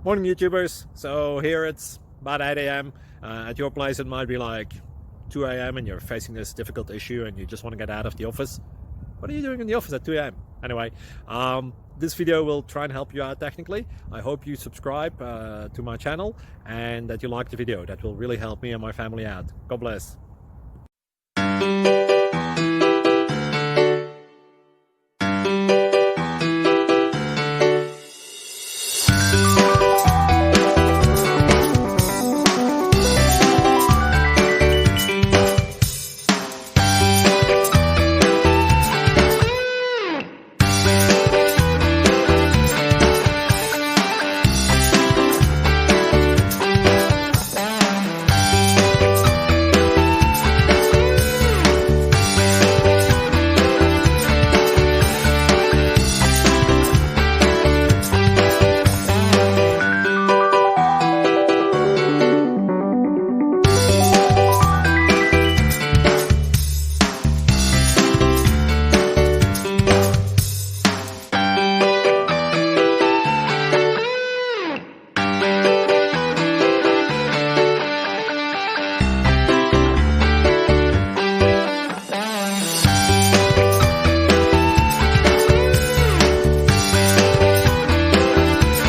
Morning YouTubers. So here it's about 8 a.m. At your place it might be like 2 a.m. and you're facing this difficult issue and you just want to get out of the office. What are you doing in the office at 2 a.m.? Anyway, this video will try and help you out technically. I hope you subscribe to my channel and that you like the video. That will really help me and my family out. God bless.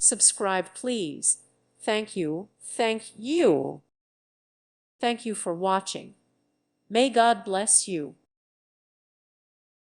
Subscribe, please. Thank you. Thank you. Thank you for watching. May God bless you.